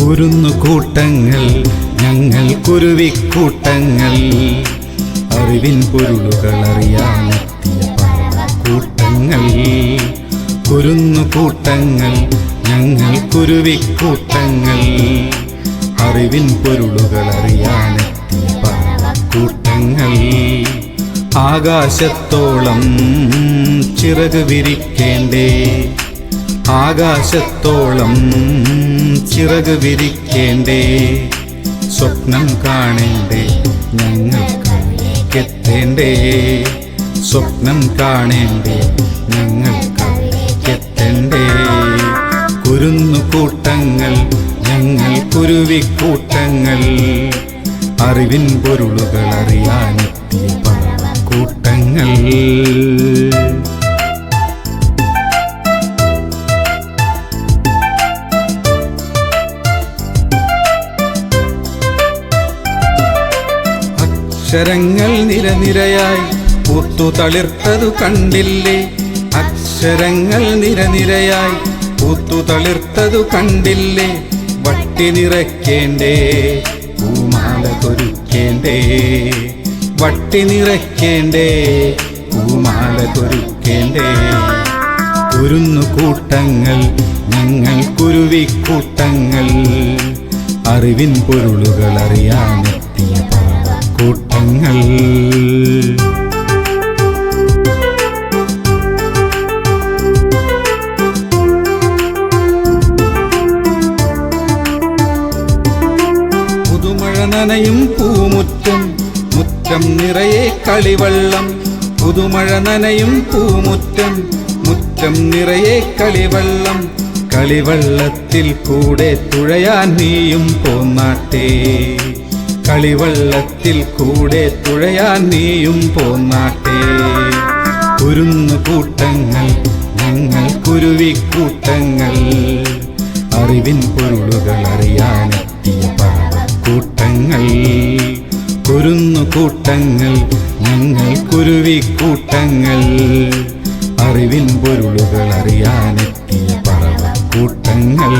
കുരുന്നുകൂട്ടങ്ങൾ ഞങ്ങൾ കുരുവിക്കൂട്ടങ്ങൾ, അറിവിൻ പൊരുളുകൾ അറിയാനെത്തിയ പറവക്കൂട്ടങ്ങൾ. കുരുന്നുകൂട്ടങ്ങൾ ഞങ്ങൾ കുരുവിക്കൂട്ടങ്ങൾ, അറിവിൻ പൊരുളുകൾ അറിയാനെത്തിയ പറവക്കൂട്ടങ്ങൾ. ആകാശത്തോളം ചിറക് വിരിക്കേണ്ടേ, ആകാശത്തോളം ചിറക് വിരിക്കേണ്ടേ, സ്വപ്നം കാണേണ്ടേ ഞങ്ങൾക്കെത്തേണ്ടേ, സ്വപ്നം കാണേണ്ടേ ഞങ്ങൾക്കെത്തേണ്ടേ. കുരുന്നുകൂട്ടങ്ങൾ ഞങ്ങൾ കുരുവിക്കൂട്ടങ്ങൾ, അറിവിൻ പൊരുളുകൾ അറിയാനെത്തിയ പറവക്കൂട്ടങ്ങൾ. അക്ഷരങ്ങൾ നിരനിരയായി പൂത്തു തളിർത്തതു കണ്ടില്ലേ, അക്ഷരങ്ങൾ നിരനിരയായി പൂത്തു തളിർത്തതു കണ്ടില്ലേ. വട്ടി നിറയ്ക്കേണ്ടേ പൂമാല കൊരുക്കേണ്ടേ, വട്ടി നിറയ്ക്കേണ്ടേ പൂമാല കൊരുക്കേണ്ടേ. കുരുന്നുകൂട്ടങ്ങൾ ഞങ്ങൾ കുരുവിക്കൂട്ടങ്ങൾ, അറിവിൻ പൊരുളുകൾ അറിയാനെത്തിയ പറവക്കൂട്ടങ്ങൾ. പുതുമഴ നനയും പൂമുറ്റം, മുറ്റം നിറയെ കളിവെള്ളം. പുതുമഴ നനയും പൂമുറ്റം, മുറ്റം നിറയെ കളിവെള്ളം. കളിവെള്ളത്തിൽ കൂടെ തുഴയാൻ നീയും പോന്നാട്ടെ, കളിവെള്ളത്തിൽ കൂടെ തുഴയാൻ നീയും പോന്നാട്ടെ. കുരുന്നുകൂട്ടങ്ങൾ ഞങ്ങൾ കുരുവിക്കൂട്ടങ്ങൾ, അറിവിൻ പൊരുളുകൾ അറിയാനെത്തിയ പറവക്കൂട്ടങ്ങൾ. കുരുന്നുകൂട്ടങ്ങൾ ഞങ്ങൾ കുരുവിക്കൂട്ടങ്ങൾ, അറിവിൻ പൊരുളുകൾ അറിയാനെത്തിയ പറവക്കൂട്ടങ്ങൾ.